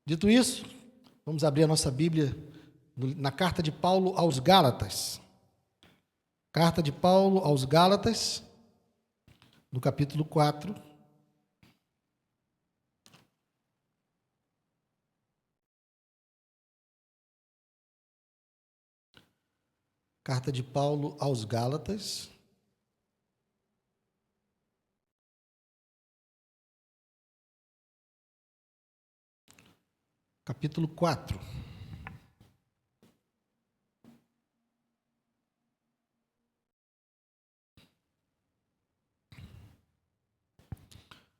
Dito isso, vamos abrir a nossa Bíblia na carta de Paulo aos Gálatas. Carta de Paulo aos Gálatas, no capítulo 4. Carta de Paulo aos Gálatas, capítulo 4.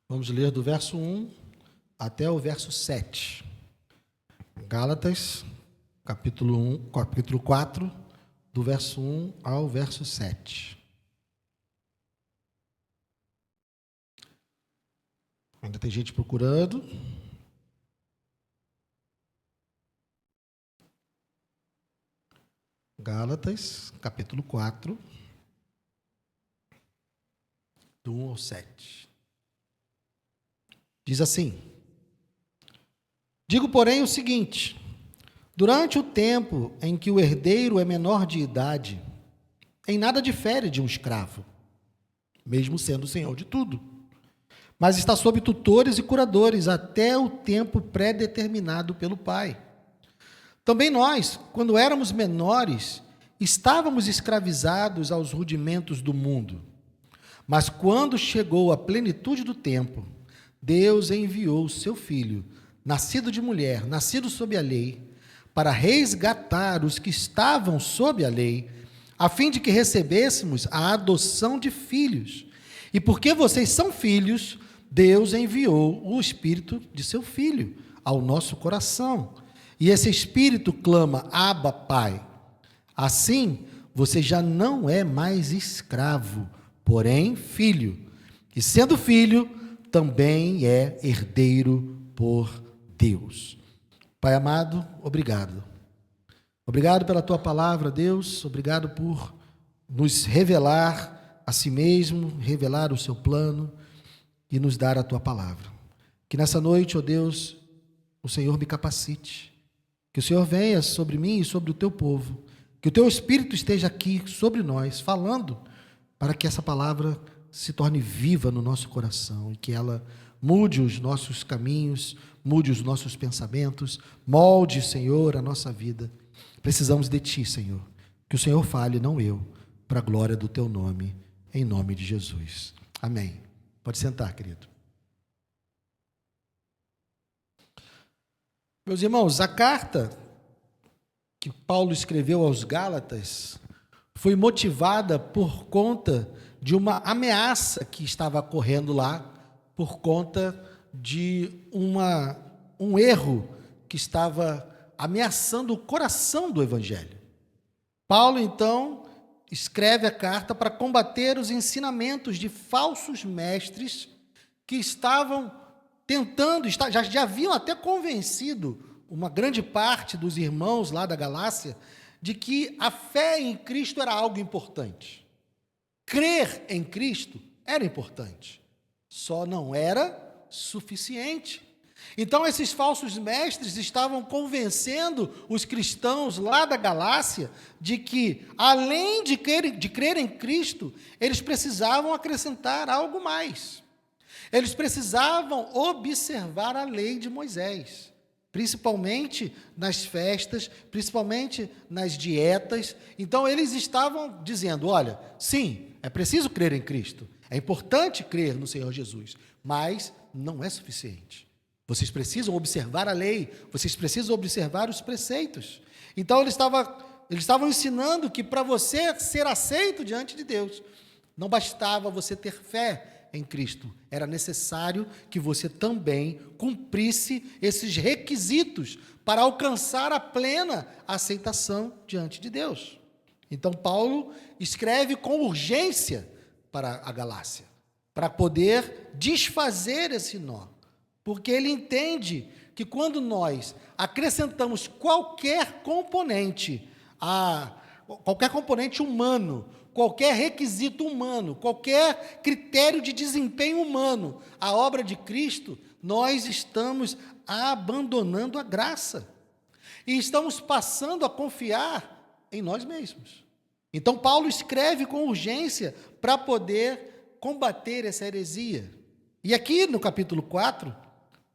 Vamos ler do verso 1 até o verso 7. Gálatas, capítulo 4, do verso 1 ao verso 7. Ainda tem gente procurando. Gálatas, capítulo 4, do 1 ao 7. Diz assim: Digo, porém, o seguinte: durante o tempo em que o herdeiro é menor de idade, em nada difere de um escravo, mesmo sendo senhor de tudo, mas está sob tutores e curadores até o tempo pré-determinado pelo pai. Também nós, quando éramos menores, estávamos escravizados aos rudimentos do mundo. Mas quando chegou a plenitude do tempo, Deus enviou o seu Filho, nascido de mulher, nascido sob a lei, para resgatar os que estavam sob a lei, a fim de que recebêssemos a adoção de filhos. E porque vocês são filhos, Deus enviou o Espírito de seu Filho ao nosso coração. E esse Espírito clama: Abba, Pai. Assim, você já não é mais escravo, porém filho. E sendo filho, também é herdeiro por Deus. Pai amado, obrigado. Obrigado pela tua palavra, Deus. Obrigado por nos revelar a si mesmo, revelar o seu plano e nos dar a tua palavra. Que nessa noite, ó Deus, o Senhor me capacite. Que o Senhor venha sobre mim e sobre o teu povo. Que o teu Espírito esteja aqui sobre nós, falando, para que essa palavra se torne viva no nosso coração e que ela mude os nossos caminhos, mude os nossos pensamentos, molde, Senhor, a nossa vida. Precisamos de Ti, Senhor. Que o Senhor fale, não eu, para a glória do Teu nome, em nome de Jesus. Amém. Pode sentar, querido. Meus irmãos, a carta que Paulo escreveu aos Gálatas foi motivada por conta de uma ameaça que estava ocorrendo lá, por conta de um erro que estava ameaçando o coração do Evangelho. Paulo, então, escreve a carta para combater os ensinamentos de falsos mestres que estavam tentando, já haviam até convencido uma grande parte dos irmãos lá da Galácia de que a fé em Cristo era algo importante. Crer em Cristo era importante, só não era suficiente. Então, esses falsos mestres estavam convencendo os cristãos lá da Galácia de que, além de crer em Cristo, eles precisavam acrescentar algo mais. Eles precisavam observar a lei de Moisés, principalmente nas festas, principalmente nas dietas. Então, eles estavam dizendo: olha, sim, é preciso crer em Cristo, é importante crer no Senhor Jesus, mas não é suficiente. Vocês precisam observar a lei, vocês precisam observar os preceitos. Então, eles estavam ensinando que para você ser aceito diante de Deus, não bastava você ter fé em Cristo, era necessário que você também cumprisse esses requisitos para alcançar a plena aceitação diante de Deus. Então, Paulo escreve com urgência para a Galácia, para poder desfazer esse nó, porque ele entende que quando nós acrescentamos qualquer componente humano, qualquer requisito humano, qualquer critério de desempenho humano à obra de Cristo, nós estamos abandonando a graça e estamos passando a confiar em nós mesmos. Então, Paulo escreve com urgência para poder combater essa heresia. E aqui no capítulo 4,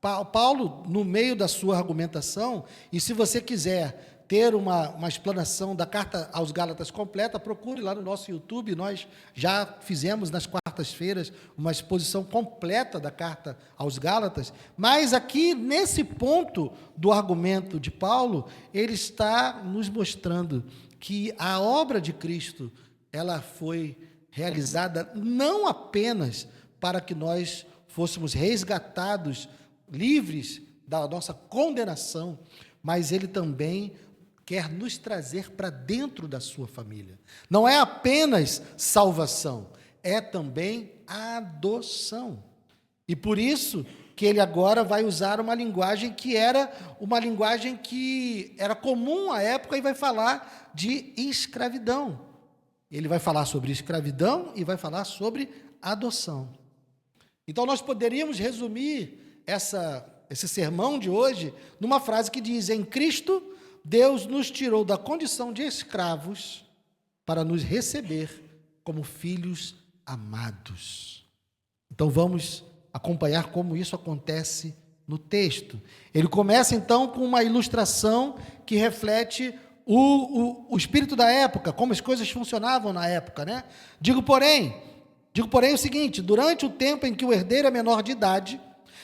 Paulo, no meio da sua argumentação, e se você quiser ter uma explanação da carta aos Gálatas completa, procure lá no nosso YouTube. Nós já fizemos nas quartas-feiras uma exposição completa da carta aos Gálatas, mas aqui nesse ponto do argumento de Paulo, ele está nos mostrando que a obra de Cristo, ela foi realizada não apenas para que nós fôssemos resgatados, livres da nossa condenação, mas ele também quer nos trazer para dentro da sua família. Não é apenas salvação, é também adoção. E por isso que ele agora vai usar uma linguagem que era comum à época, e vai falar de escravidão. Ele vai falar sobre escravidão e vai falar sobre adoção. Então nós poderíamos resumir esse sermão de hoje numa frase que diz: em Cristo, Deus nos tirou da condição de escravos para nos receber como filhos amados. Então vamos acompanhar como isso acontece no texto. Ele começa então com uma ilustração que reflete o espírito da época, como as coisas funcionavam na época, né? Digo, porém o seguinte: durante o tempo em que o herdeiro é menor de idade,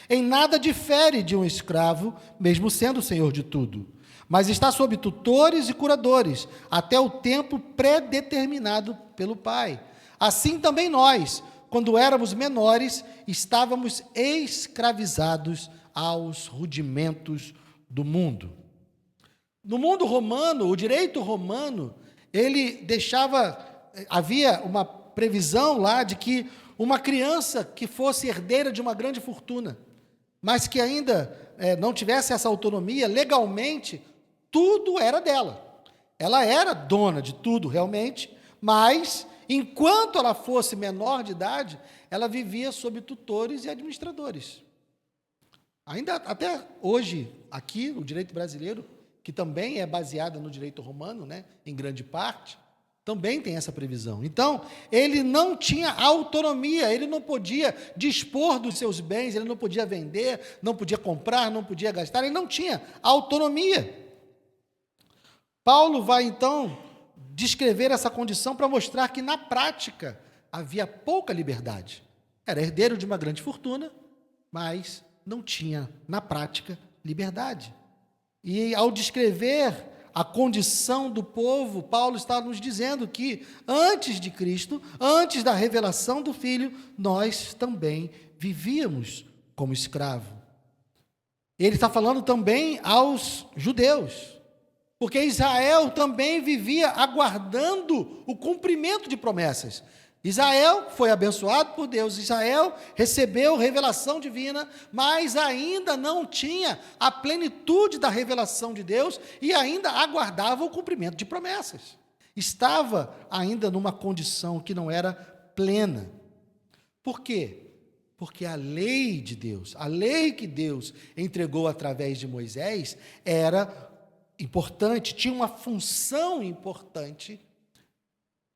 em nada difere de um escravo, mesmo sendo senhor de tudo, mas está sob tutores e curadores, até o tempo predeterminado pelo Pai. Assim também nós, quando éramos menores, estávamos escravizados aos rudimentos do mundo. No mundo romano, o direito romano, havia uma previsão lá de que uma criança que fosse herdeira de uma grande fortuna, mas que ainda não tivesse essa autonomia, legalmente, tudo era dela. Ela era dona de tudo realmente, mas enquanto ela fosse menor de idade, ela vivia sob tutores e administradores. Ainda até hoje, aqui, o direito brasileiro, que também é baseado no direito romano, né, em grande parte, também tem essa previsão. Então, ele não tinha autonomia, ele não podia dispor dos seus bens, ele não podia vender, não podia comprar, não podia gastar, ele não tinha autonomia. Paulo vai, então, descrever essa condição para mostrar que, na prática, havia pouca liberdade. Era herdeiro de uma grande fortuna, mas não tinha, na prática, liberdade. E, ao descrever a condição do povo, Paulo está nos dizendo que, antes de Cristo, antes da revelação do Filho, nós também vivíamos como escravo. Ele está falando também aos judeus, porque Israel também vivia aguardando o cumprimento de promessas. Israel foi abençoado por Deus, Israel recebeu revelação divina, mas ainda não tinha a plenitude da revelação de Deus e ainda aguardava o cumprimento de promessas. Estava ainda numa condição que não era plena. Por quê? Porque a lei de Deus, a lei que Deus entregou através de Moisés, era importante, tinha uma função importante.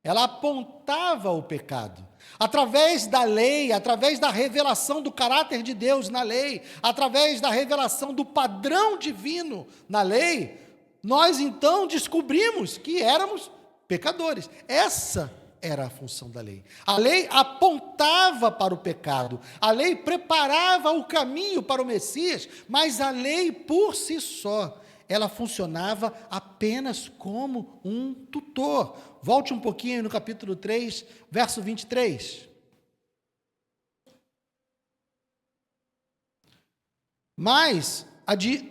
Ela apontava o pecado. Através da lei, através da revelação do caráter de Deus na lei, através da revelação do padrão divino na lei, nós então descobrimos que éramos pecadores. Essa era a função da lei. A lei apontava para o pecado, a lei preparava o caminho para o Messias, mas a lei por si só, ela funcionava apenas como um tutor. Volte um pouquinho no capítulo 3, verso 23. Mas,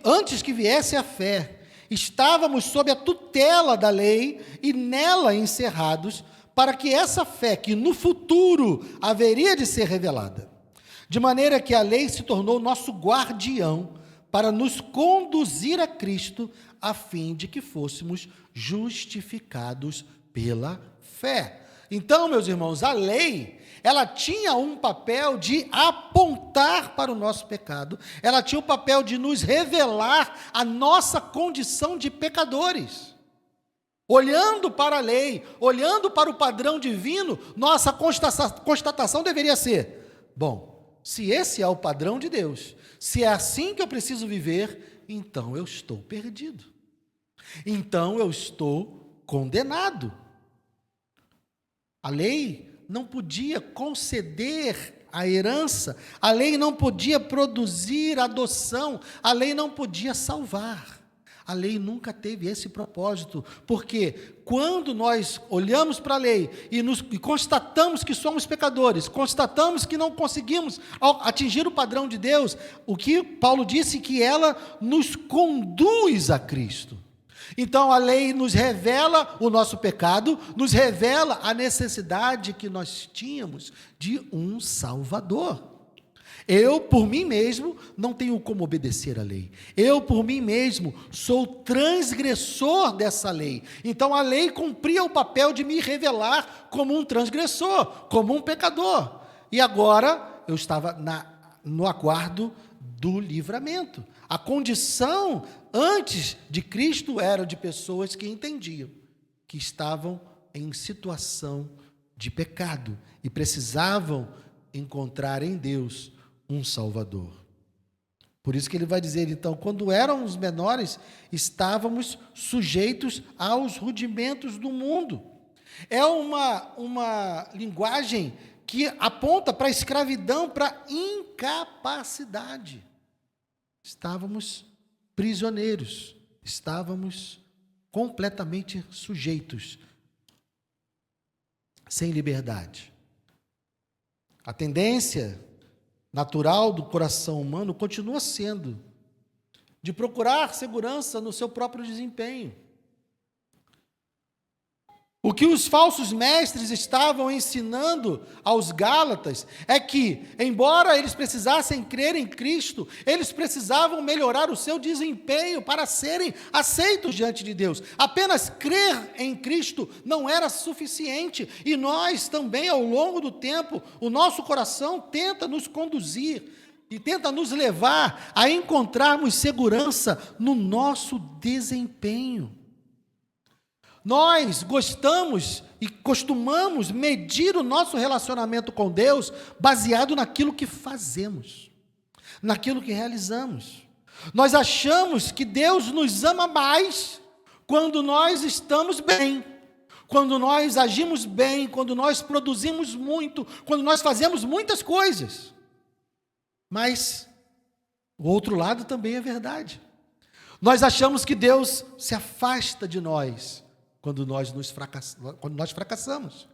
antes que viesse a fé, estávamos sob a tutela da lei e nela encerrados, para que essa fé, que no futuro haveria de ser revelada, de maneira que a lei se tornou nosso guardião, para nos conduzir a Cristo, a fim de que fôssemos justificados pela fé. Então, meus irmãos, a lei, ela tinha um papel de apontar para o nosso pecado, ela tinha o papel de nos revelar a nossa condição de pecadores. Olhando para a lei, olhando para o padrão divino, nossa constatação deveria ser: bom, se esse é o padrão de Deus, se é assim que eu preciso viver, então eu estou perdido. Então eu estou condenado. A lei não podia conceder a herança, a lei não podia produzir adoção, a lei não podia salvar. A lei nunca teve esse propósito, porque quando nós olhamos para a lei e constatamos que somos pecadores, constatamos que não conseguimos atingir o padrão de Deus, o que Paulo disse que ela nos conduz a Cristo. Então a lei nos revela o nosso pecado, nos revela a necessidade que nós tínhamos de um Salvador. Eu, por mim mesmo, não tenho como obedecer à lei. Eu, por mim mesmo, sou transgressor dessa lei. Então, a lei cumpria o papel de me revelar como um transgressor, como um pecador. E agora, eu estava no aguardo do livramento. A condição antes de Cristo era de pessoas que entendiam que estavam em situação de pecado e precisavam encontrar em Deus um Salvador. Por isso que ele vai dizer, então, quando éramos menores, estávamos sujeitos aos rudimentos do mundo. É uma linguagem que aponta para a escravidão, para a incapacidade. Estávamos prisioneiros, estávamos completamente sujeitos, sem liberdade. A tendência natural do coração humano continua sendo de procurar segurança no seu próprio desempenho. O que os falsos mestres estavam ensinando aos Gálatas é que, embora eles precisassem crer em Cristo, eles precisavam melhorar o seu desempenho para serem aceitos diante de Deus. Apenas crer em Cristo não era suficiente, e nós também, ao longo do tempo, o nosso coração tenta nos conduzir e tenta nos levar a encontrarmos segurança no nosso desempenho. Nós gostamos e costumamos medir o nosso relacionamento com Deus baseado naquilo que fazemos, naquilo que realizamos. Nós achamos que Deus nos ama mais quando nós estamos bem, quando nós agimos bem, quando nós produzimos muito, quando nós fazemos muitas coisas. Mas o outro lado também é verdade. Nós achamos que Deus se afasta de nós quando nós fracassamos.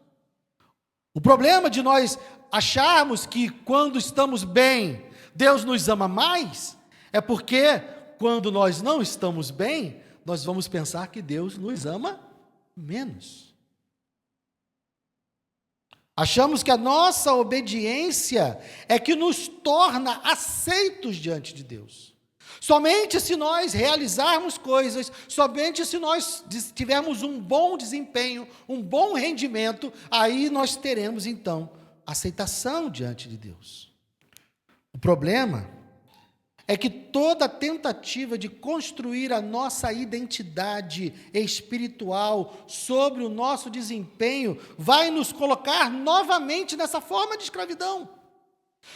O problema de nós acharmos que quando estamos bem, Deus nos ama mais, é porque quando nós não estamos bem, nós vamos pensar que Deus nos ama menos. Achamos que a nossa obediência é que nos torna aceitos diante de Deus. Somente se nós realizarmos coisas, somente se nós tivermos um bom desempenho, um bom rendimento, aí nós teremos então aceitação diante de Deus. O problema é que toda tentativa de construir a nossa identidade espiritual sobre o nosso desempenho vai nos colocar novamente nessa forma de escravidão.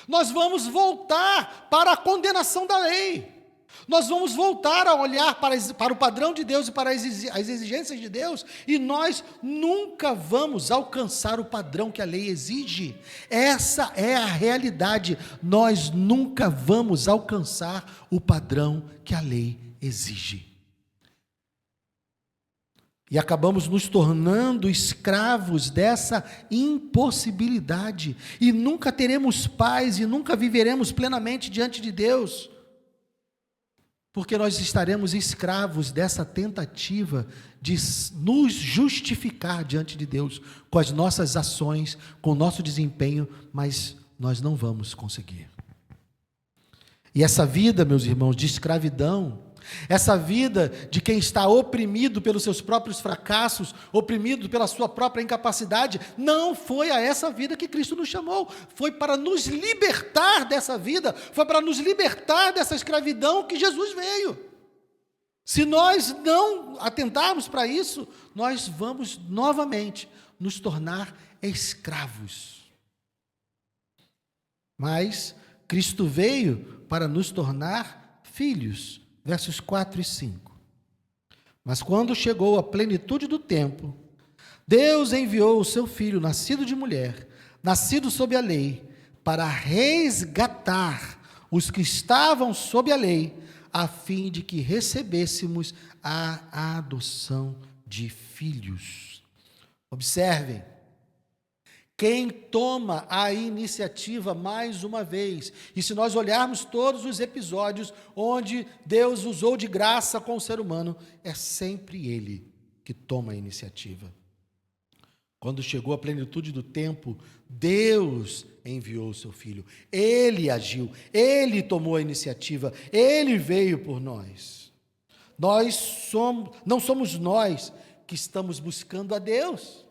Nós vamos voltar para a condenação da lei. Nós vamos voltar a olhar para o padrão de Deus e para as exigências de Deus, e nós nunca vamos alcançar o padrão que a lei exige. Essa é a realidade. Nós nunca vamos alcançar o padrão que a lei exige. E acabamos nos tornando escravos dessa impossibilidade, e nunca teremos paz e nunca viveremos plenamente diante de Deus. Porque nós estaremos escravos dessa tentativa de nos justificar diante de Deus com as nossas ações, com o nosso desempenho, mas nós não vamos conseguir. E essa vida, meus irmãos, de escravidão, essa vida de quem está oprimido pelos seus próprios fracassos, oprimido pela sua própria incapacidade. Não foi a essa vida que Cristo nos chamou, foi para nos libertar dessa vida, foi para nos libertar dessa escravidão que Jesus veio. Se nós não atentarmos para isso, nós vamos novamente nos tornar escravos. Mas Cristo veio para nos tornar filhos. Versos 4 e 5. Mas quando chegou a plenitude do tempo, Deus enviou o seu Filho, nascido de mulher, nascido sob a lei, para resgatar os que estavam sob a lei, a fim de que recebêssemos a adoção de filhos. Observem, quem toma a iniciativa mais uma vez, e se nós olharmos todos os episódios onde Deus usou de graça com o ser humano, é sempre Ele que toma a iniciativa. Quando chegou a plenitude do tempo, Deus enviou o seu Filho, Ele agiu, Ele tomou a iniciativa, Ele veio por nós. Não somos nós que estamos buscando a Deus.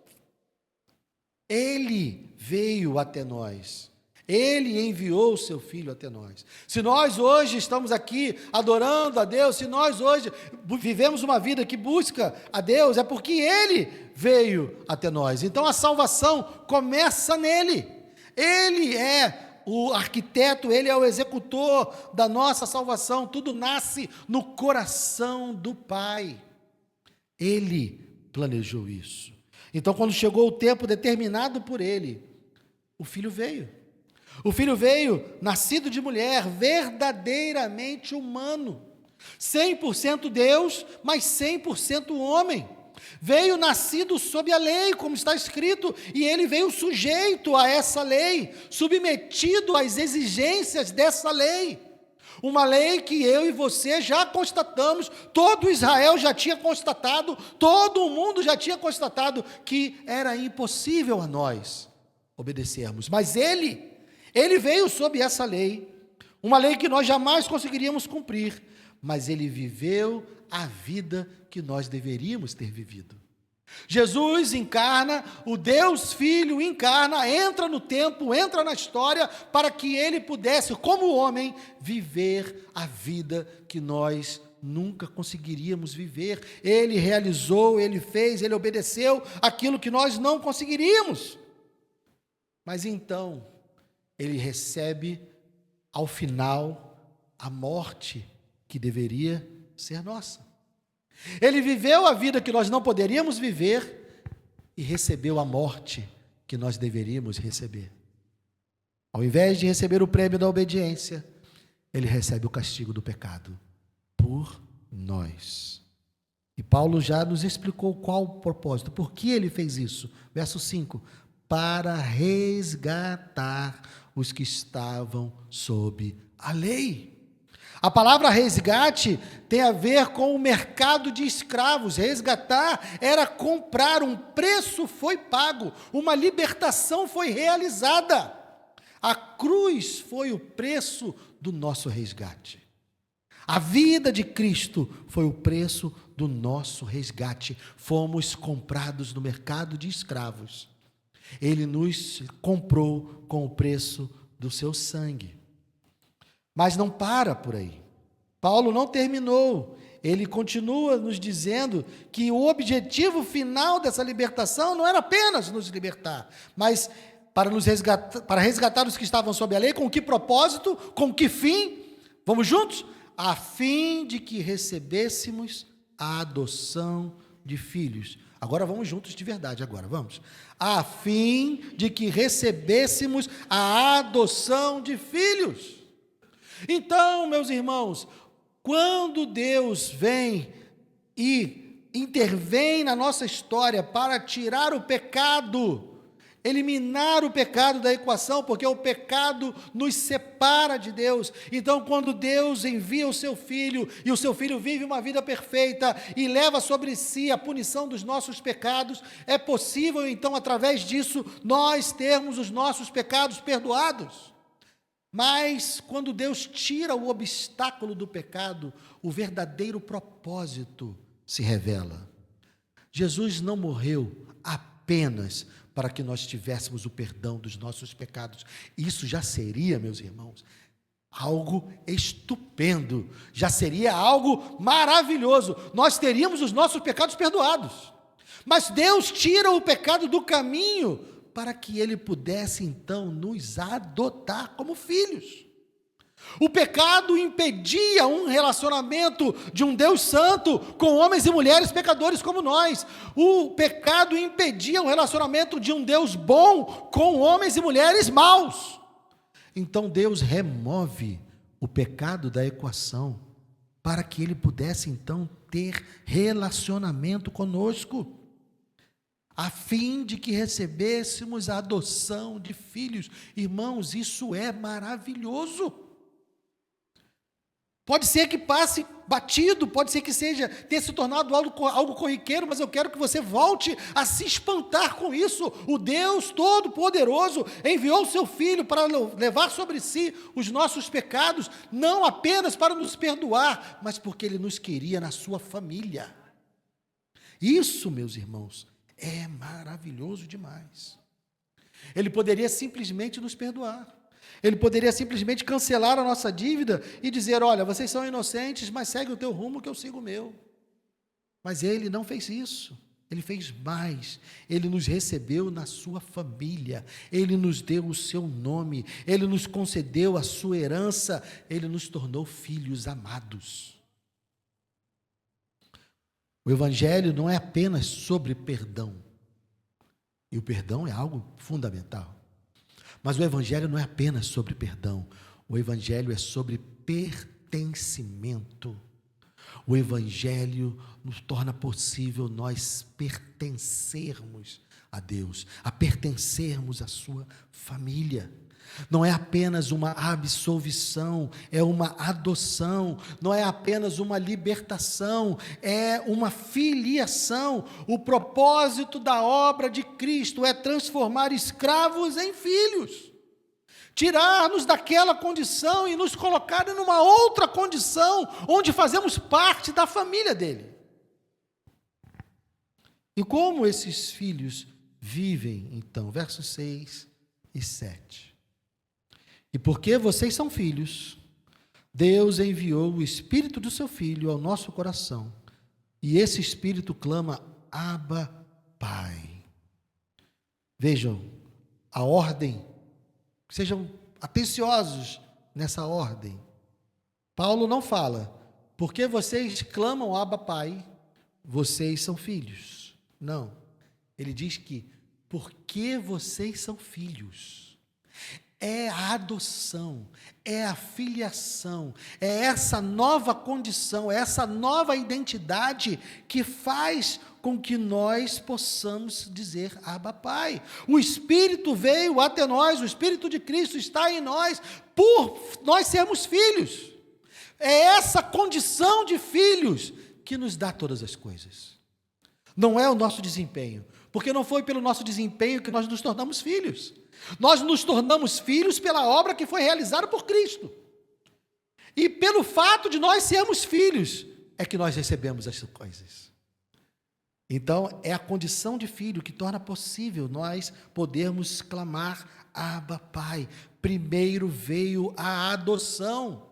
Ele veio até nós, Ele enviou o seu Filho até nós. Se nós hoje estamos aqui adorando a Deus, se nós hoje vivemos uma vida que busca a Deus, é porque Ele veio até nós. Então a salvação começa nele, Ele é o arquiteto, Ele é o executor da nossa salvação, tudo nasce no coração do Pai, Ele planejou isso. Então, quando chegou o tempo determinado por Ele, o Filho veio. O Filho veio nascido de mulher, verdadeiramente humano. 100% Deus, mas 100% homem. Veio nascido sob a lei, como está escrito, e Ele veio sujeito a essa lei, submetido às exigências dessa lei. Uma lei que eu e você já constatamos, todo Israel já tinha constatado, todo o mundo já tinha constatado que era impossível a nós obedecermos. Mas Ele veio sob essa lei, uma lei que nós jamais conseguiríamos cumprir, mas Ele viveu a vida que nós deveríamos ter vivido. Jesus encarna, o Deus Filho encarna, entra no tempo, entra na história, para que Ele pudesse, como homem, viver a vida que nós nunca conseguiríamos viver. Ele realizou, Ele fez, Ele obedeceu aquilo que nós não conseguiríamos. Mas então, Ele recebe, ao final, a morte que deveria ser nossa. Ele viveu a vida que nós não poderíamos viver e recebeu a morte que nós deveríamos receber. Ao invés de receber o prêmio da obediência, Ele recebe o castigo do pecado por nós. E Paulo já nos explicou qual o propósito, por que Ele fez isso. Verso 5, para resgatar os que estavam sob a lei. A palavra resgate tem a ver com o mercado de escravos. Resgatar era comprar, um preço foi pago, uma libertação foi realizada. A cruz foi o preço do nosso resgate. A vida de Cristo foi o preço do nosso resgate. Fomos comprados no mercado de escravos. Ele nos comprou com o preço do seu sangue. Mas não para por aí. Paulo não terminou. Ele continua nos dizendo que o objetivo final dessa libertação não era apenas nos libertar, mas para resgatar os que estavam sob a lei. Com que propósito? Com que fim? Vamos juntos? A fim de que recebêssemos a adoção de filhos. Agora vamos juntos de verdade, agora, vamos. A fim de que recebêssemos a adoção de filhos. Então, meus irmãos, quando Deus vem e intervém na nossa história para tirar o pecado, eliminar o pecado da equação, porque o pecado nos separa de Deus. Então, quando Deus envia o seu Filho, e o seu Filho vive uma vida perfeita e leva sobre si a punição dos nossos pecados, é possível, então, através disso, nós termos os nossos pecados perdoados. Mas quando Deus tira o obstáculo do pecado, o verdadeiro propósito se revela. Jesus não morreu apenas para que nós tivéssemos o perdão dos nossos pecados. Isso já seria, meus irmãos, algo estupendo, já seria algo maravilhoso. Nós teríamos os nossos pecados perdoados. Mas Deus tira o pecado do caminho para que Ele pudesse então nos adotar como filhos. O pecado impedia um relacionamento de um Deus santo com homens e mulheres pecadores como nós. O pecado impedia um relacionamento de um Deus bom com homens e mulheres maus. Então Deus remove o pecado da equação para que Ele pudesse então ter relacionamento conosco, a fim de que recebêssemos a adoção de filhos. Irmãos, isso é maravilhoso. Pode ser que passe batido, pode ser que tenha se tornado algo corriqueiro, mas eu quero que você volte a se espantar com isso. O Deus Todo-Poderoso enviou o seu Filho para levar sobre si os nossos pecados, não apenas para nos perdoar, mas porque Ele nos queria na sua família. Isso, meus irmãos, é maravilhoso demais. Ele poderia simplesmente nos perdoar. Ele poderia simplesmente cancelar a nossa dívida e dizer: olha, vocês são inocentes, mas segue o teu rumo que eu sigo o meu. Mas Ele não fez isso. Ele fez mais. Ele nos recebeu na sua família. Ele nos deu o seu nome. Ele nos concedeu a sua herança. Ele nos tornou filhos amados. O Evangelho não é apenas sobre perdão. E o perdão é algo fundamental. Mas o Evangelho não é apenas sobre perdão. O Evangelho é sobre pertencimento. O Evangelho nos torna possível nós pertencermos a Deus, a pertencermos à sua família. Não é apenas uma absolvição, é uma adoção. Não é apenas uma libertação, é uma filiação. O propósito da obra de Cristo é transformar escravos em filhos, tirar-nos daquela condição e nos colocar em uma outra condição, onde fazemos parte da família dele. E como esses filhos vivem, então? Versos 6 e 7. E porque vocês são filhos, Deus enviou o Espírito do seu Filho ao nosso coração, e esse Espírito clama: Abba, Pai. Vejam a ordem, sejam atenciosos nessa ordem. Paulo não fala: porque vocês clamam Abba, Pai, vocês são filhos. Não, ele diz que porque vocês são filhos. É a adoção, é a filiação, é essa nova condição, é essa nova identidade que faz com que nós possamos dizer Abba, Pai. O Espírito veio até nós, o Espírito de Cristo está em nós, por nós sermos filhos. É essa condição de filhos que nos dá todas as coisas. Não é o nosso desempenho, porque não foi pelo nosso desempenho que nós nos tornamos filhos. Nós nos tornamos filhos pela obra que foi realizada por Cristo. E pelo fato de nós sermos filhos, é que nós recebemos essas coisas. Então, é a condição de filho que torna possível nós podermos clamar Abba, Pai. Primeiro veio a adoção.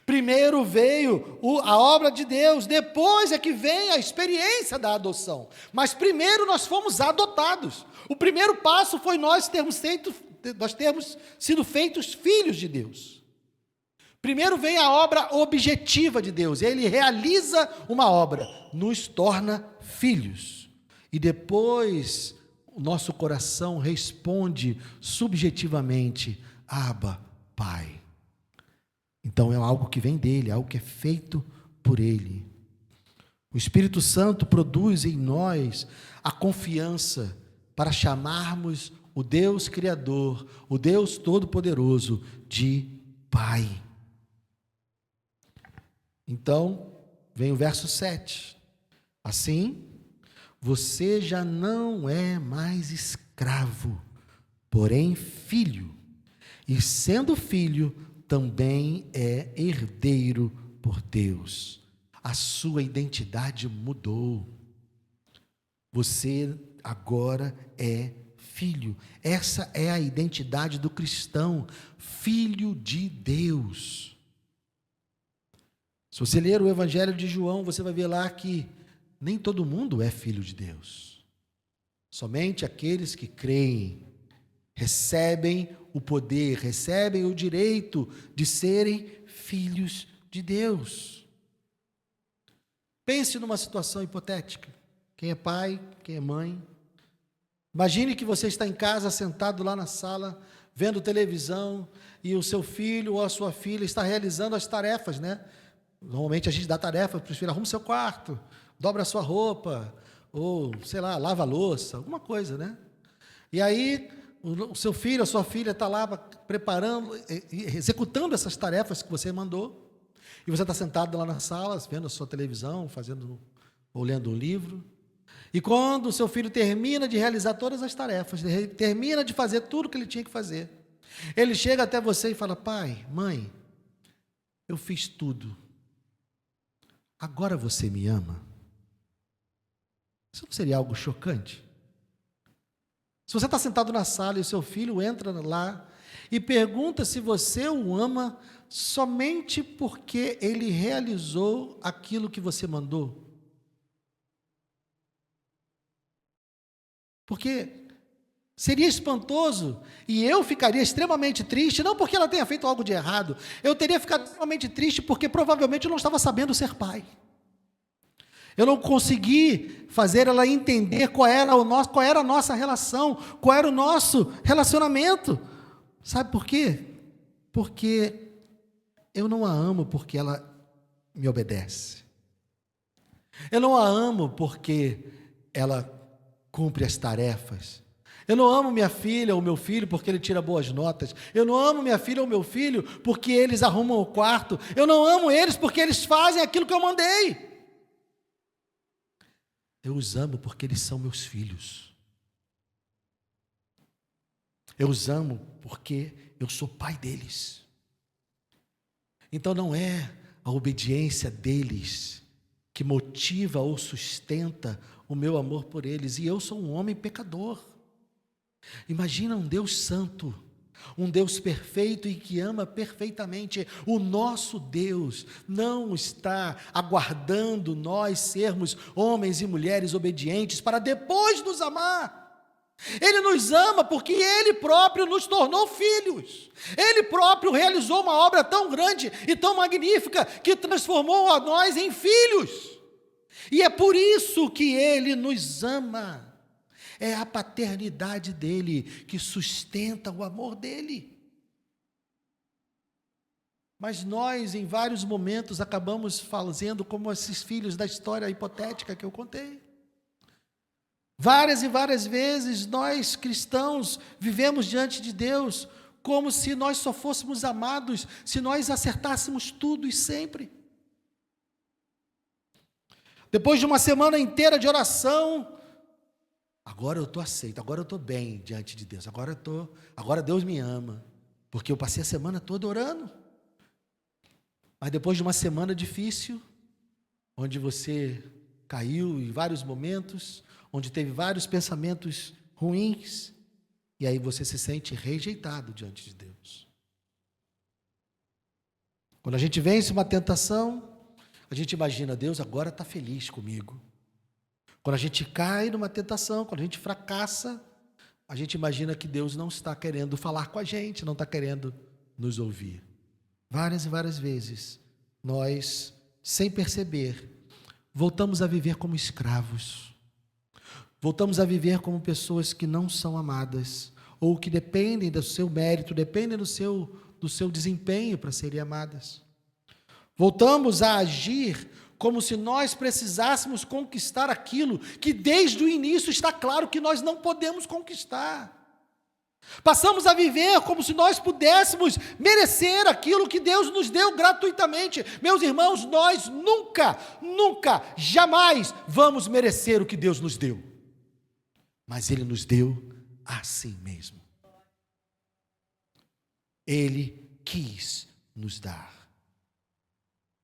Primeiro veio a obra de Deus, depois é que vem a experiência da adoção. Mas primeiro nós fomos adotados. O primeiro passo foi nós termos sido feitos filhos de Deus. Primeiro vem a obra objetiva de Deus. Ele realiza uma obra, nos torna filhos. E depois o nosso coração responde subjetivamente: Abba, Pai. Então é algo que vem dele, algo que é feito por ele. O Espírito Santo produz em nós a confiança para chamarmos o Deus Criador, o Deus Todo-Poderoso de Pai. Então, vem o verso 7. Assim, você já não é mais escravo, porém filho. e sendo filho, também é herdeiro por Deus. A sua identidade mudou. Você agora é filho. Essa é a identidade do cristão, filho de Deus. Se você ler o Evangelho de João, você vai ver lá que nem todo mundo é filho de Deus. Somente aqueles que creem, recebem o poder, recebem o direito de serem filhos de Deus. Pense numa situação hipotética. Quem é pai, quem é mãe. Imagine que você está em casa, sentado lá na sala, vendo televisão, e o seu filho ou a sua filha está realizando as tarefas, né? Normalmente a gente dá tarefa para os filhos: arruma o seu quarto, dobra a sua roupa, ou, sei lá, lava a louça, alguma coisa, né? E aí, o seu filho, a sua filha está lá preparando, executando essas tarefas que você mandou, e você está sentado lá na sala, vendo a sua televisão, ou lendo um livro. E quando o seu filho termina de realizar todas as tarefas, termina de fazer tudo que ele tinha que fazer, ele chega até você e fala: pai, mãe, eu fiz tudo, agora você me ama? Isso não seria algo chocante? Se você está sentado na sala e o seu filho entra lá e pergunta se você o ama somente porque ele realizou aquilo que você mandou. Porque seria espantoso e eu ficaria extremamente triste, não porque ela tenha feito algo de errado, eu teria ficado extremamente triste porque provavelmente eu não estava sabendo ser pai. Eu não consegui fazer ela entender qual era a nossa relação, qual era o nosso relacionamento. Sabe por quê? Porque eu não a amo porque ela me obedece. Eu não a amo porque ela cumpre as tarefas. Eu não amo minha filha ou meu filho porque ele tira boas notas. Eu não amo minha filha ou meu filho porque eles arrumam o quarto. Eu não amo eles porque eles fazem aquilo que eu mandei. Eu os amo porque eles são meus filhos. Eu os amo porque eu sou pai deles. Então não é a obediência deles que motiva ou sustenta o meu amor por eles. E eu sou um homem pecador. Imagina um Deus santo, um Deus perfeito e que ama perfeitamente. O nosso Deus não está aguardando nós sermos homens e mulheres obedientes para depois nos amar. Ele nos ama porque Ele próprio nos tornou filhos. Ele próprio realizou uma obra tão grande e tão magnífica que transformou a nós em filhos. E é por isso que Ele nos ama. É a paternidade dEle que sustenta o amor dEle. Mas nós, em vários momentos, acabamos fazendo como esses filhos da história hipotética que eu contei. Várias e várias vezes nós, cristãos, vivemos diante de Deus como se nós só fôssemos amados se nós acertássemos tudo e sempre. Depois de uma semana inteira de oração, agora eu estou aceito, agora eu estou bem diante de Deus, agora Deus me ama, porque eu passei a semana toda orando. Mas depois de uma semana difícil, onde você caiu em vários momentos, onde teve vários pensamentos ruins, e aí você se sente rejeitado diante de Deus. Quando a gente vence uma tentação, a gente imagina: Deus agora está feliz comigo. Quando a gente cai numa tentação, quando a gente fracassa, a gente imagina que Deus não está querendo falar com a gente, não está querendo nos ouvir. Várias e várias vezes, nós, sem perceber, voltamos a viver como escravos. Voltamos a viver como pessoas que não são amadas, ou que dependem do seu mérito, dependem do seu desempenho para serem amadas. Voltamos a agir como se nós precisássemos conquistar aquilo que desde o início está claro que nós não podemos conquistar. Passamos a viver como se nós pudéssemos merecer aquilo que Deus nos deu gratuitamente. Meus irmãos, nós nunca, jamais vamos merecer o que Deus nos deu. Mas Ele nos deu assim mesmo. Ele quis nos dar.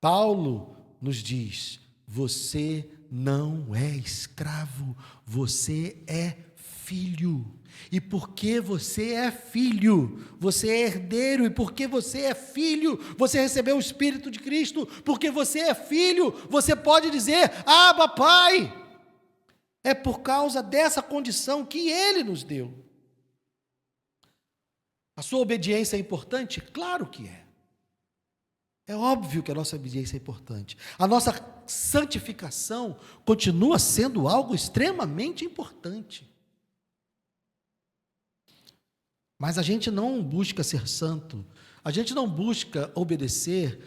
Paulo nos diz: você não é escravo, você é filho. E porque você é filho, você é herdeiro. E porque você é filho, você recebeu o Espírito de Cristo. Porque você é filho, você pode dizer: Abba, Pai. É por causa dessa condição que Ele nos deu. A sua obediência é importante? Claro que é. É óbvio que a nossa obediência é importante. A nossa santificação continua sendo algo extremamente importante. Mas a gente não busca ser santo, a gente não busca obedecer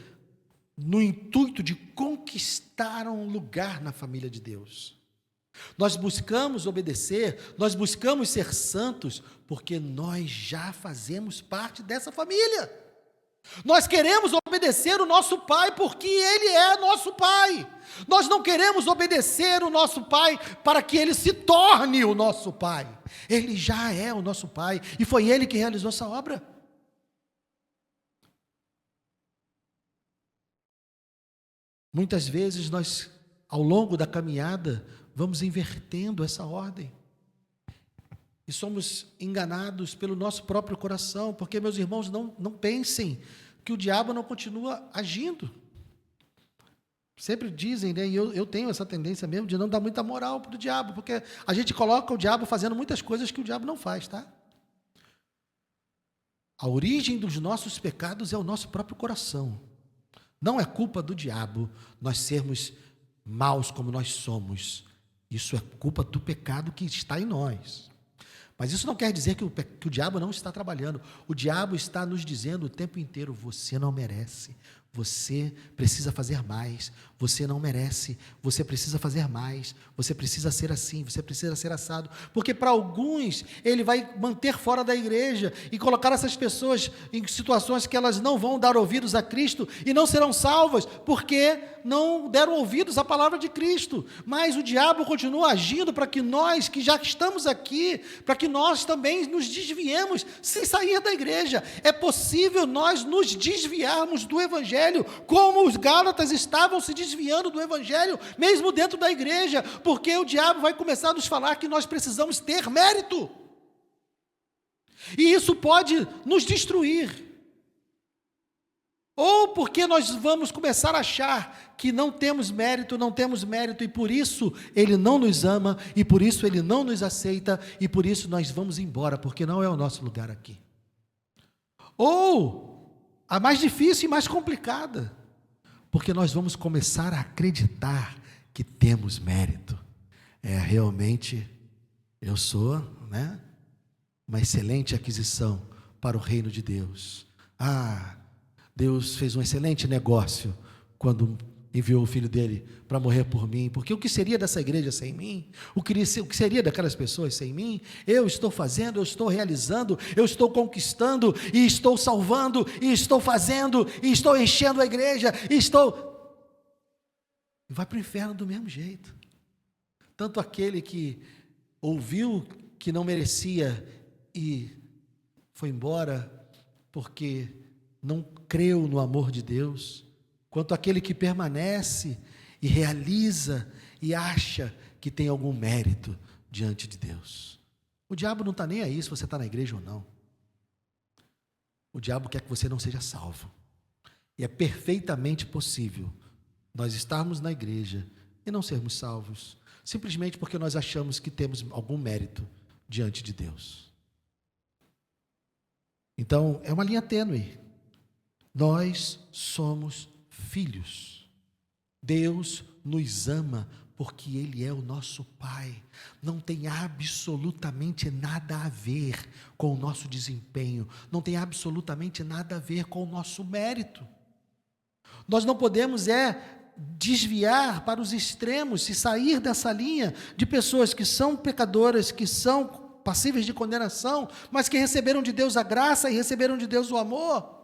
no intuito de conquistar um lugar na família de Deus. Nós buscamos obedecer, nós buscamos ser santos, porque nós já fazemos parte dessa família. Nós queremos obedecer o nosso Pai, porque Ele é nosso Pai. Nós não queremos obedecer o nosso Pai para que Ele se torne o nosso Pai. Ele já é o nosso Pai, e foi Ele que realizou essa obra. Muitas vezes nós, ao longo da caminhada, vamos invertendo essa ordem. E somos enganados pelo nosso próprio coração, porque, meus irmãos, não pensem que o diabo não continua agindo. Sempre dizem, né, e eu tenho essa tendência mesmo de não dar muita moral para o diabo, porque a gente coloca o diabo fazendo muitas coisas que o diabo não faz, tá? A origem dos nossos pecados é o nosso próprio coração. Não é culpa do diabo nós sermos maus como nós somos. Isso é culpa do pecado que está em nós. Mas isso não quer dizer que o diabo não está trabalhando. O diabo está nos dizendo o tempo inteiro: você não merece, você precisa fazer mais, você não merece, você precisa fazer mais, você precisa ser assim, você precisa ser assado. Porque para alguns ele vai manter fora da igreja e colocar essas pessoas em situações que elas não vão dar ouvidos a Cristo e não serão salvas, porque não deram ouvidos à palavra de Cristo. Mas o diabo continua agindo para que nós, que já estamos aqui, para que nós também nos desviemos sem sair da igreja. É possível nós nos desviarmos do Evangelho, como os Gálatas estavam se desviando do Evangelho, mesmo dentro da igreja, porque o diabo vai começar a nos falar que nós precisamos ter mérito, e isso pode nos destruir, ou porque nós vamos começar a achar que não temos mérito, e por isso Ele não nos ama, e por isso Ele não nos aceita, e por isso nós vamos embora, porque não é o nosso lugar aqui. Ou a mais difícil e mais complicada, porque nós vamos começar a acreditar que temos mérito. Realmente, eu sou, uma excelente aquisição para o reino de Deus. Deus fez um excelente negócio quando enviou o Filho dele para morrer por mim, porque o que seria dessa igreja sem mim? O que seria daquelas pessoas sem mim? Eu estou fazendo, eu estou realizando, eu estou conquistando, e estou salvando, e estou fazendo, e estou enchendo a igreja, e vai para o inferno do mesmo jeito. Tanto aquele que ouviu que não merecia e foi embora porque não creu no amor de Deus, quanto aquele que permanece e realiza e acha que tem algum mérito diante de Deus. O diabo não está nem aí se você está na igreja ou não. O diabo quer que você não seja salvo. E é perfeitamente possível nós estarmos na igreja e não sermos salvos, simplesmente porque nós achamos que temos algum mérito diante de Deus. Então, é uma linha tênue. Nós somos filhos. Deus nos ama porque Ele é o nosso Pai. Não tem absolutamente nada a ver com o nosso desempenho, não tem absolutamente nada a ver com o nosso mérito. Nós não podemos desviar para os extremos, se sair dessa linha de pessoas que são pecadoras, que são passíveis de condenação, mas que receberam de Deus a graça e receberam de Deus o amor,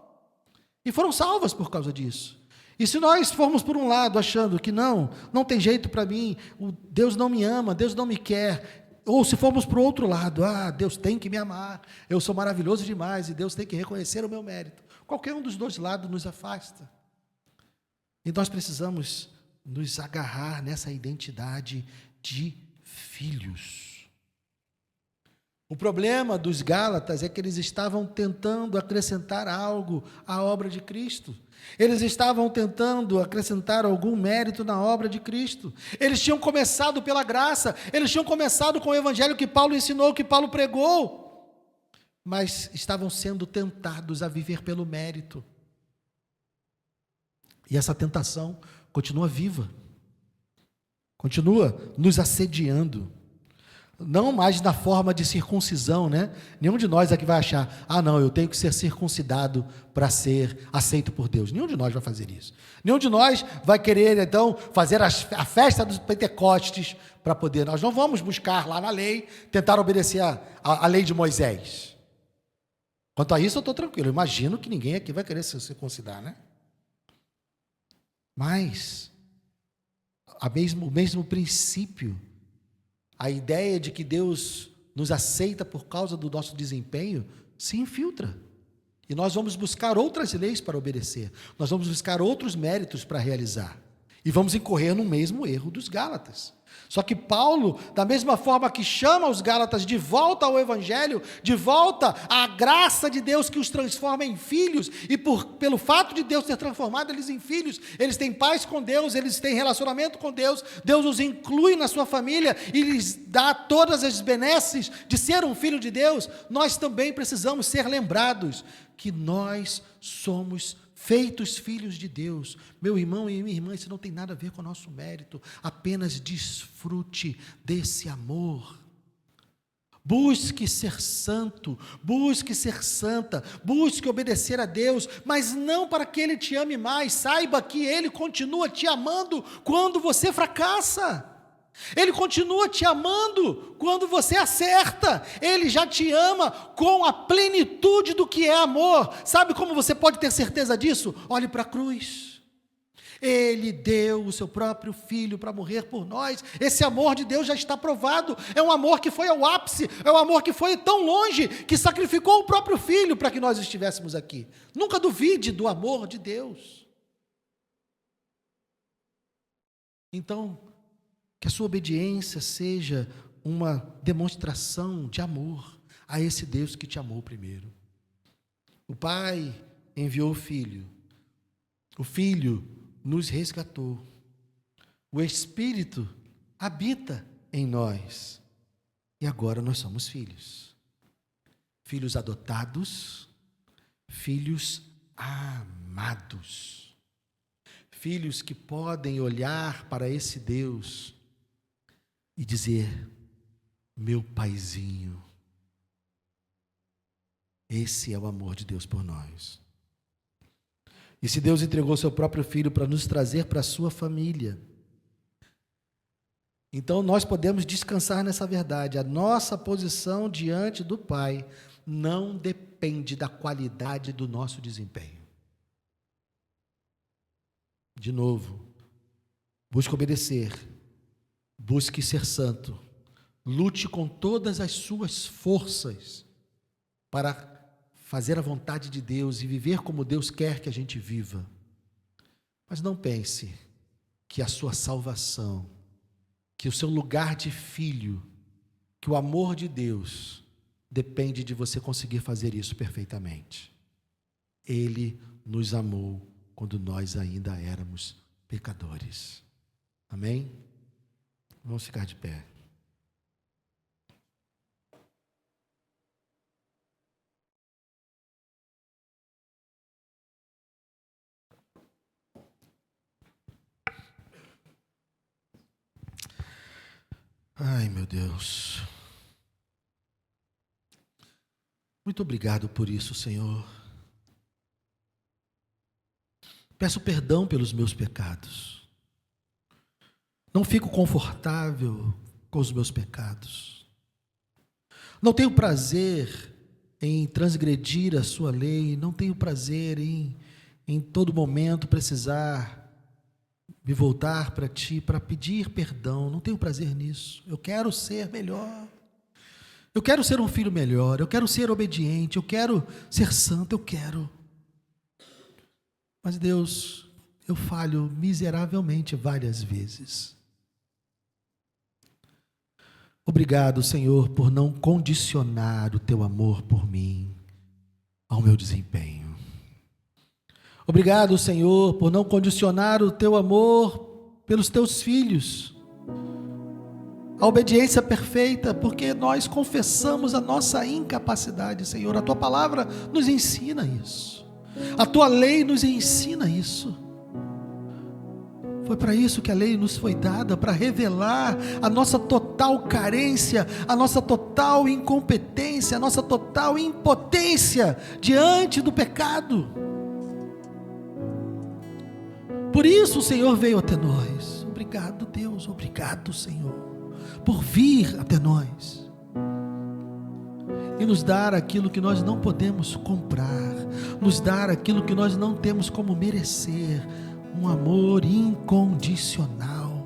e foram salvas por causa disso. E se nós formos por um lado achando que não tem jeito para mim, Deus não me ama, Deus não me quer, Ou se formos para o outro lado, Deus tem que me amar, eu sou maravilhoso demais e Deus tem que reconhecer o meu mérito. Qualquer um dos dois lados nos afasta. E nós precisamos nos agarrar nessa identidade de filhos. O problema dos Gálatas é que eles estavam tentando acrescentar algo à obra de Cristo. Eles estavam tentando acrescentar algum mérito na obra de Cristo. Eles tinham começado pela graça, eles tinham começado com o evangelho que Paulo ensinou, que Paulo pregou, mas estavam sendo tentados a viver pelo mérito. E essa tentação continua viva, continua nos assediando. Não mais na forma de circuncisão, né? Nenhum de nós aqui vai achar, não, eu tenho que ser circuncidado para ser aceito por Deus. Nenhum de nós vai fazer isso. Nenhum de nós vai querer, então, fazer a festa dos Pentecostes para poder. Nós não vamos buscar lá na lei, tentar obedecer a lei de Moisés. Quanto a isso, eu estou tranquilo. Eu imagino que ninguém aqui vai querer se circuncidar, né? Mas, o mesmo princípio, a ideia de que Deus nos aceita por causa do nosso desempenho se infiltra. E nós vamos buscar outras leis para obedecer. Nós vamos buscar outros méritos para realizar. E vamos incorrer no mesmo erro dos Gálatas. Só que Paulo, da mesma forma que chama os Gálatas de volta ao Evangelho, de volta à graça de Deus que os transforma em filhos, e pelo fato de Deus ter transformado eles em filhos, eles têm paz com Deus, eles têm relacionamento com Deus, Deus os inclui na sua família e lhes dá todas as benesses de ser um filho de Deus. Nós também precisamos ser lembrados que nós somos feitos filhos de Deus. Meu irmão e minha irmã, isso não tem nada a ver com o nosso mérito, apenas desfrute desse amor. Busque ser santo, busque ser santa, busque obedecer a Deus, mas não para que Ele te ame mais. Saiba que Ele continua te amando quando você fracassa. Ele continua te amando quando você acerta. Ele já te ama com a plenitude do que é amor. Sabe como você pode ter certeza disso? Olhe para a cruz. Ele deu o seu próprio filho para morrer por nós. Esse amor de Deus já está provado. É um amor que foi ao ápice, é um amor que foi tão longe que sacrificou o próprio filho para que nós estivéssemos aqui. Nunca duvide do amor de Deus. Então, que a sua obediência seja uma demonstração de amor a esse Deus que te amou primeiro. O Pai enviou o Filho nos resgatou, o Espírito habita em nós, e agora nós somos filhos. Filhos adotados, filhos amados, filhos que podem olhar para esse Deus e dizer: meu paizinho. Esse é o amor de Deus por nós. E se Deus entregou seu próprio Filho para nos trazer para a sua família, então nós podemos descansar nessa verdade. A nossa posição diante do Pai não depende da qualidade do nosso desempenho. De novo, busque obedecer, busque ser santo, lute com todas as suas forças para fazer a vontade de Deus e viver como Deus quer que a gente viva. Mas não pense que a sua salvação, que o seu lugar de filho, que o amor de Deus depende de você conseguir fazer isso perfeitamente. Ele nos amou quando nós ainda éramos pecadores. Amém? Vamos ficar de pé. Ai, meu Deus. Muito obrigado por isso, Senhor. Peço perdão pelos meus pecados. Não fico confortável com os meus pecados. Não tenho prazer em transgredir a sua lei. Não tenho prazer em todo momento precisar me voltar para Ti, para pedir perdão. Não tenho prazer nisso. Eu quero ser melhor. Eu quero ser um filho melhor, eu quero ser obediente, eu quero ser santo, eu quero. Mas Deus, eu falho miseravelmente várias vezes. Obrigado, Senhor, por não condicionar o teu amor por mim ao meu desempenho. Obrigado, Senhor, por não condicionar o teu amor pelos teus filhos, a obediência perfeita, porque nós confessamos a nossa incapacidade, Senhor. A tua palavra nos ensina isso, a tua lei nos ensina isso. Foi para isso que a lei nos foi dada, para revelar a nossa total carência, a nossa total incompetência, a nossa total impotência diante do pecado. Por isso o Senhor veio até nós. Obrigado, Deus, obrigado, Senhor, por vir até nós e nos dar aquilo que nós não podemos comprar, nos dar aquilo que nós não temos como merecer, um amor incondicional,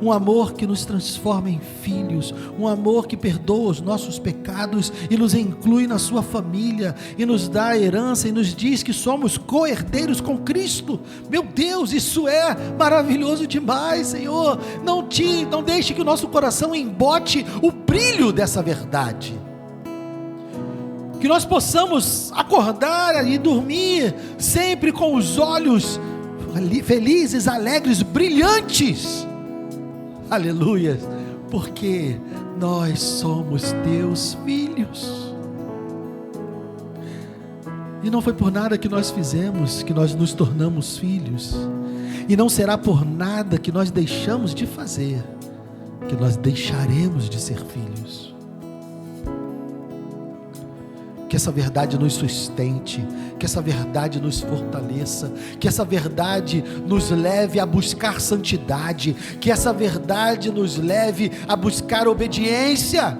um amor que nos transforma em filhos, um amor que perdoa os nossos pecados e nos inclui na sua família, e nos dá a herança, e nos diz que somos co-herdeiros com Cristo. Meu Deus, isso é maravilhoso demais, Senhor. Não deixe que o nosso coração embote o brilho dessa verdade, que nós possamos acordar e dormir sempre com os olhos felizes, alegres, brilhantes, aleluia, porque nós somos teus filhos, e não foi por nada que nós fizemos que nós nos tornamos filhos, e não será por nada que nós deixamos de fazer que nós deixaremos de ser filhos. Que essa verdade nos sustente, que essa verdade nos fortaleça, que essa verdade nos leve a buscar santidade, que essa verdade nos leve a buscar obediência.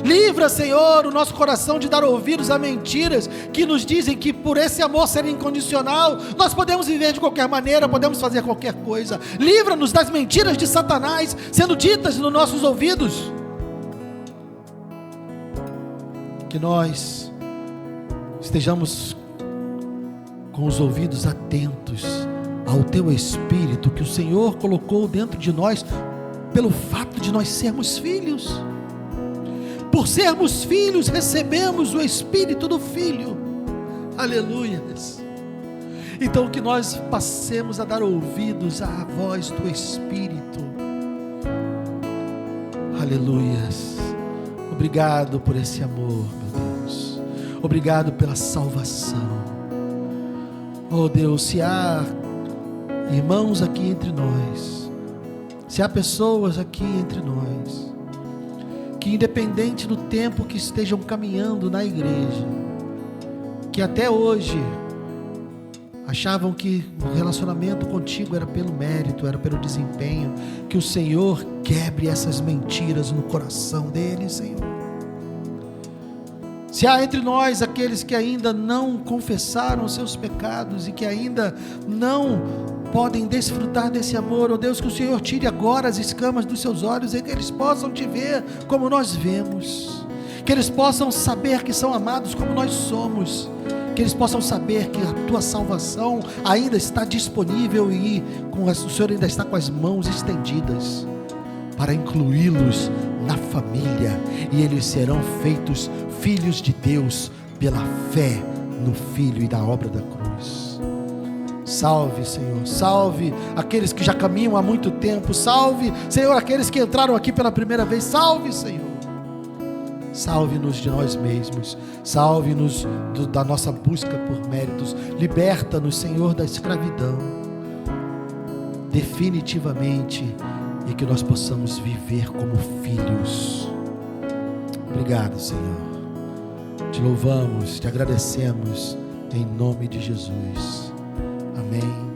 Livra, Senhor, o nosso coração de dar ouvidos a mentiras que nos dizem que por esse amor ser incondicional, nós podemos viver de qualquer maneira, podemos fazer qualquer coisa. Livra-nos das mentiras de Satanás sendo ditas nos nossos ouvidos. Que nós estejamos com os ouvidos atentos ao teu Espírito que o Senhor colocou dentro de nós, pelo fato de nós sermos filhos. Por sermos filhos, recebemos o Espírito do Filho. Aleluia. Então que nós passemos a dar ouvidos à voz do Espírito. Aleluia. Obrigado por esse amor, meu Deus. Obrigado pela salvação. Oh Deus, se há irmãos aqui entre nós, se há pessoas aqui entre nós, que independente do tempo que estejam caminhando na igreja, que até hoje achavam que o relacionamento contigo era pelo mérito, era pelo desempenho, que o Senhor quebre essas mentiras no coração deles, Senhor. Se há entre nós aqueles que ainda não confessaram os seus pecados e que ainda não podem desfrutar desse amor, ó Deus, que o Senhor tire agora as escamas dos seus olhos e que eles possam te ver como nós vemos, que eles possam saber que são amados como nós somos, que eles possam saber que a tua salvação ainda está disponível e o Senhor ainda está com as mãos estendidas para incluí-los na família, e eles serão feitos filhos de Deus pela fé no Filho e na obra da cruz. Salve, Senhor, salve aqueles que já caminham há muito tempo, salve, Senhor, aqueles que entraram aqui pela primeira vez, salve, Senhor. Salve-nos de nós mesmos, salve-nos da nossa busca por méritos, liberta-nos, Senhor, da escravidão, definitivamente, e que nós possamos viver como filhos. Obrigado, Senhor, te louvamos, te agradecemos, em nome de Jesus, amém.